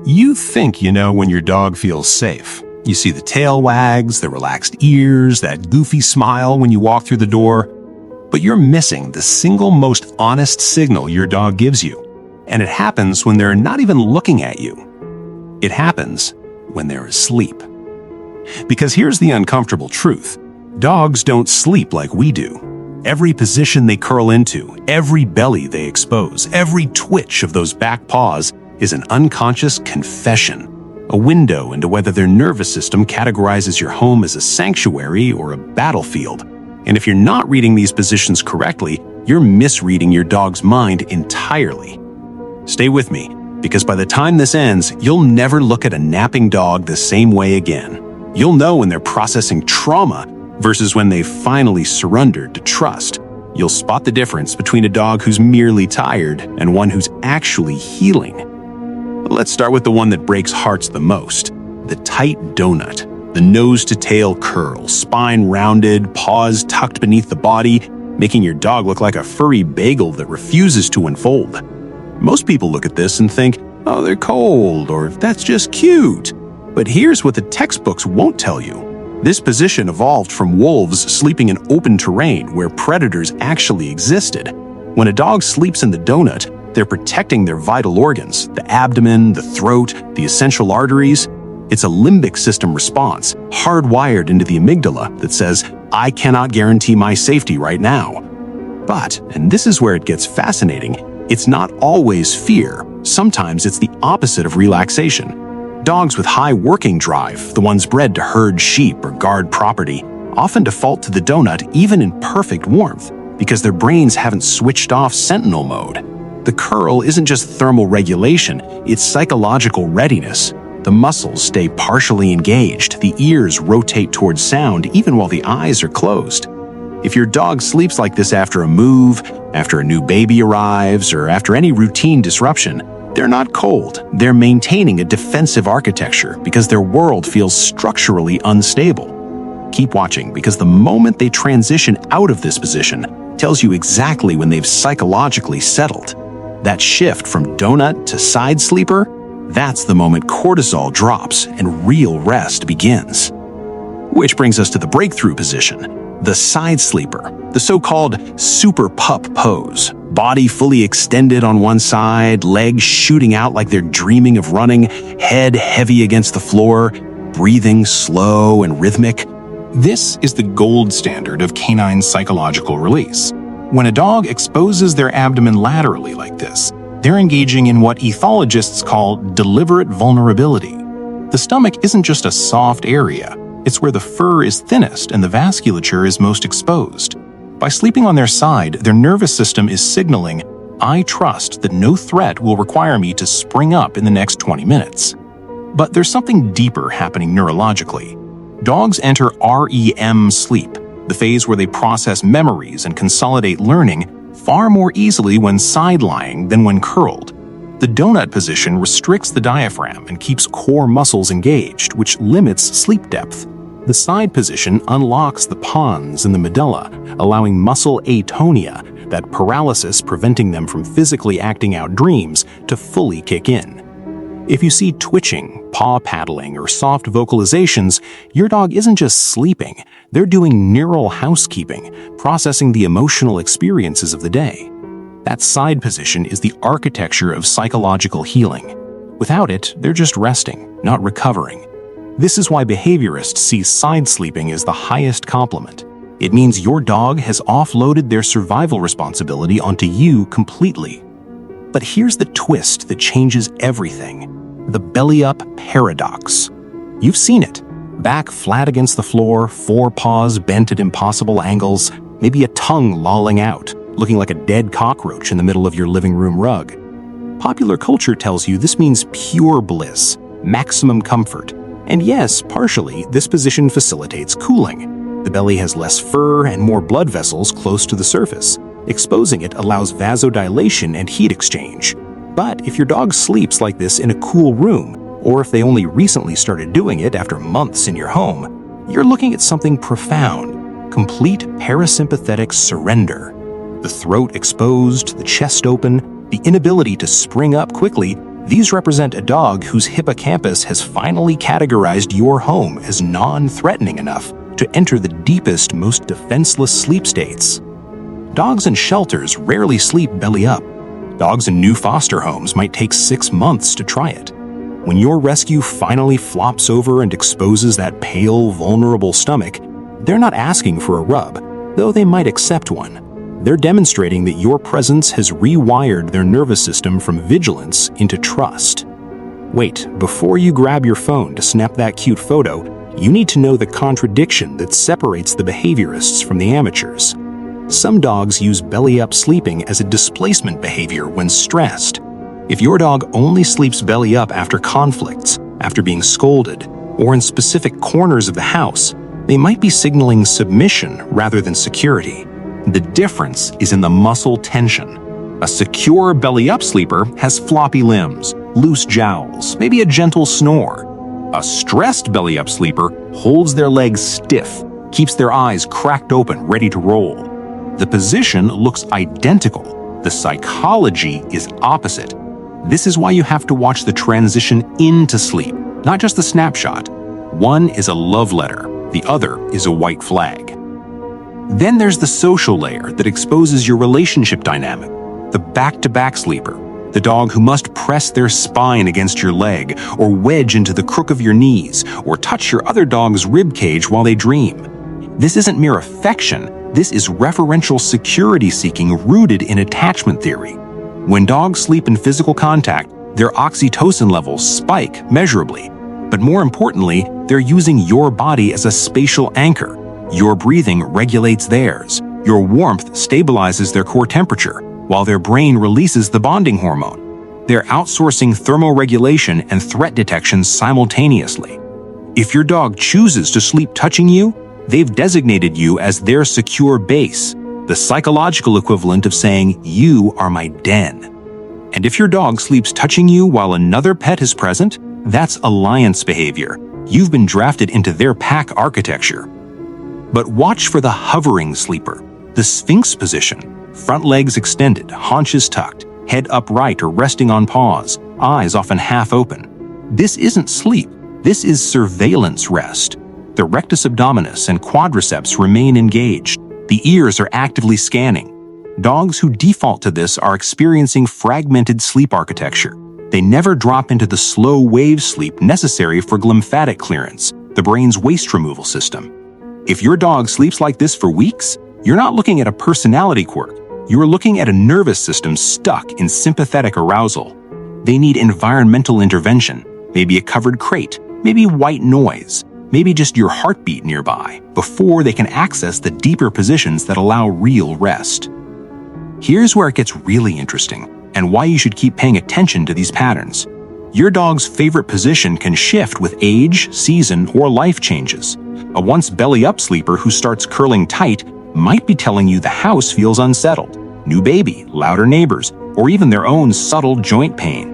You think you know when your dog feels safe. You see the tail wags, the relaxed ears, that goofy smile when you walk through the door. But you're missing the single most honest signal your dog gives you. And it happens when they're not even looking at you. It happens when they're asleep. Because here's the uncomfortable truth. Dogs don't sleep like we do. Every position they curl into, every belly they expose, every twitch of those back paws is an unconscious confession, a window into whether their nervous system categorizes your home as a sanctuary or a battlefield. And if you're not reading these positions correctly, you're misreading your dog's mind entirely. Stay with me, because by the time this ends, you'll never look at a napping dog the same way again. You'll know when they're processing trauma versus when they've finally surrendered to trust. You'll spot the difference between a dog who's merely tired and one who's actually healing. Let's start with the one that breaks hearts the most, the tight donut. The nose-to-tail curl, spine rounded, paws tucked beneath the body, making your dog look like a furry bagel that refuses to unfold. Most people look at this and think, oh, they're cold, or that's just cute. But here's what the textbooks won't tell you. This position evolved from wolves sleeping in open terrain where predators actually existed. When a dog sleeps in the donut, they're protecting their vital organs, the abdomen, the throat, the essential arteries. It's a limbic system response, hardwired into the amygdala that says, I cannot guarantee my safety right now. But, and this is where it gets fascinating, it's not always fear. Sometimes it's the opposite of relaxation. Dogs with high working drive, the ones bred to herd sheep or guard property, often default to the donut even in perfect warmth because their brains haven't switched off sentinel mode. The curl isn't just thermal regulation, it's psychological readiness. The muscles stay partially engaged, the ears rotate towards sound even while the eyes are closed. If your dog sleeps like this after a move, after a new baby arrives, or after any routine disruption, they're not cold. They're maintaining a defensive architecture because their world feels structurally unstable. Keep watching, because the moment they transition out of this position tells you exactly when they've psychologically settled. That shift from donut to side sleeper, that's the moment cortisol drops and real rest begins. Which brings us to the breakthrough position, the side sleeper, the so-called super pup pose. Body fully extended on one side, legs shooting out like they're dreaming of running, head heavy against the floor, breathing slow and rhythmic. This is the gold standard of canine psychological release. When a dog exposes their abdomen laterally like this, they're engaging in what ethologists call deliberate vulnerability. The stomach isn't just a soft area, it's where the fur is thinnest and the vasculature is most exposed. By sleeping on their side, their nervous system is signaling, I trust that no threat will require me to spring up in the next 20 minutes. But there's something deeper happening neurologically. Dogs enter REM sleep, the phase where they process memories and consolidate learning far more easily when side-lying than when curled. The donut position restricts the diaphragm and keeps core muscles engaged, which limits sleep depth. The side position unlocks the pons in the medulla, allowing muscle atonia, that paralysis preventing them from physically acting out dreams, to fully kick in. If you see twitching, paw paddling, or soft vocalizations, your dog isn't just sleeping, they're doing neural housekeeping, processing the emotional experiences of the day. That side position is the architecture of psychological healing. Without it, they're just resting, not recovering. This is why behaviorists see side sleeping as the highest compliment. It means your dog has offloaded their survival responsibility onto you completely. But here's the twist that changes everything. The belly-up paradox. You've seen it. Back flat against the floor, four paws bent at impossible angles, maybe a tongue lolling out, looking like a dead cockroach in the middle of your living room rug. Popular culture tells you this means pure bliss, maximum comfort. And yes, partially, this position facilitates cooling. The belly has less fur and more blood vessels close to the surface. Exposing it allows vasodilation and heat exchange. But if your dog sleeps like this in a cool room, or if they only recently started doing it after months in your home, you're looking at something profound, complete parasympathetic surrender. The throat exposed, the chest open, the inability to spring up quickly, These represent a dog whose hippocampus has finally categorized your home as non-threatening enough to enter the deepest, most defenseless sleep states. Dogs in shelters rarely sleep belly up. Dogs in new foster homes might take 6 months to try it. When your rescue finally flops over and exposes that pale, vulnerable stomach, they're not asking for a rub, though they might accept one. They're demonstrating that your presence has rewired their nervous system from vigilance into trust. Wait, before you grab your phone to snap that cute photo, you need to know the contradiction that separates the behaviorists from the amateurs. Some dogs use belly-up sleeping as a displacement behavior when stressed. If your dog only sleeps belly up after conflicts, after being scolded, or in specific corners of the house, they might be signaling submission rather than security. The difference is in the muscle tension. A secure belly-up sleeper has floppy limbs, loose jowls, maybe a gentle snore. A stressed belly-up sleeper holds their legs stiff, keeps their eyes cracked open, ready to roll. The position looks identical. The psychology is opposite. This is why you have to watch the transition into sleep, not just the snapshot. One is a love letter, the other is a white flag. Then there's the social layer that exposes your relationship dynamic. The back-to-back sleeper, the dog who must press their spine against your leg, or wedge into the crook of your knees, or touch your other dog's rib cage while they dream. This isn't mere affection, this is referential security seeking rooted in attachment theory. When dogs sleep in physical contact, their oxytocin levels spike measurably. But more importantly, they're using your body as a spatial anchor. Your breathing regulates theirs. Your warmth stabilizes their core temperature, while their brain releases the bonding hormone. They're outsourcing thermoregulation and threat detection simultaneously. If your dog chooses to sleep touching you, they've designated you as their secure base, the psychological equivalent of saying, "You are my den." And if your dog sleeps touching you while another pet is present, that's alliance behavior. You've been drafted into their pack architecture. But watch for the hovering sleeper, the Sphinx position, front legs extended, haunches tucked, head upright or resting on paws, eyes often half open. This isn't sleep, this is surveillance rest. The rectus abdominis and quadriceps remain engaged. The ears are actively scanning. Dogs who default to this are experiencing fragmented sleep architecture. They never drop into the slow wave sleep necessary for glymphatic clearance, the brain's waste removal system. If your dog sleeps like this for weeks, you're not looking at a personality quirk. You're looking at a nervous system stuck in sympathetic arousal. They need environmental intervention, maybe a covered crate, maybe white noise, maybe just your heartbeat nearby, before they can access the deeper positions that allow real rest. Here's where it gets really interesting, and why you should keep paying attention to these patterns. Your dog's favorite position can shift with age, season, or life changes. A once belly-up sleeper who starts curling tight might be telling you the house feels unsettled, new baby, louder neighbors, or even their own subtle joint pain.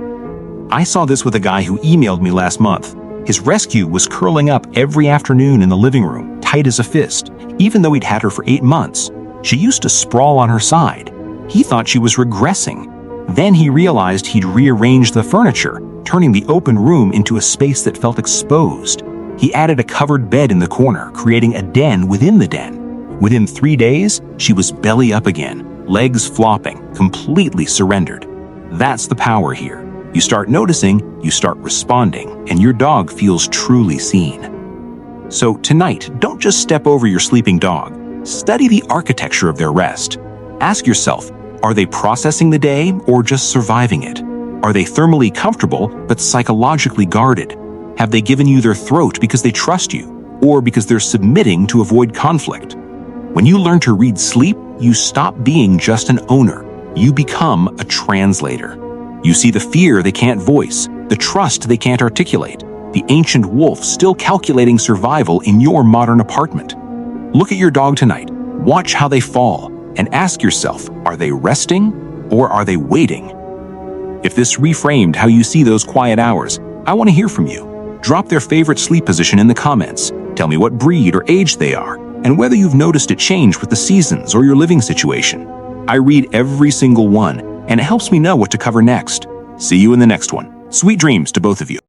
I saw this with a guy who emailed me last month. His rescue was curling up every afternoon in the living room, tight as a fist, even though he'd had her for 8 months. She used to sprawl on her side. He thought she was regressing. Then he realized he'd rearranged the furniture, turning the open room into a space that felt exposed. He added a covered bed in the corner, creating a den within the den. Within 3 days, she was belly up again, legs flopping, completely surrendered. That's the power here. You start noticing, you start responding, and your dog feels truly seen. So tonight, don't just step over your sleeping dog. Study the architecture of their rest. Ask yourself, are they processing the day or just surviving it? Are they thermally comfortable but psychologically guarded? Have they given you their throat because they trust you, or because they're submitting to avoid conflict? When you learn to read sleep, you stop being just an owner. You become a translator. You see the fear they can't voice, the trust they can't articulate, the ancient wolf still calculating survival in your modern apartment. Look at your dog tonight, watch how they fall, and ask yourself, are they resting or are they waiting? If this reframed how you see those quiet hours, I want to hear from you. Drop their favorite sleep position in the comments. Tell me what breed or age they are, and whether you've noticed it change with the seasons or your living situation. I read every single one, and it helps me know what to cover next. See you in the next one. Sweet dreams to both of you.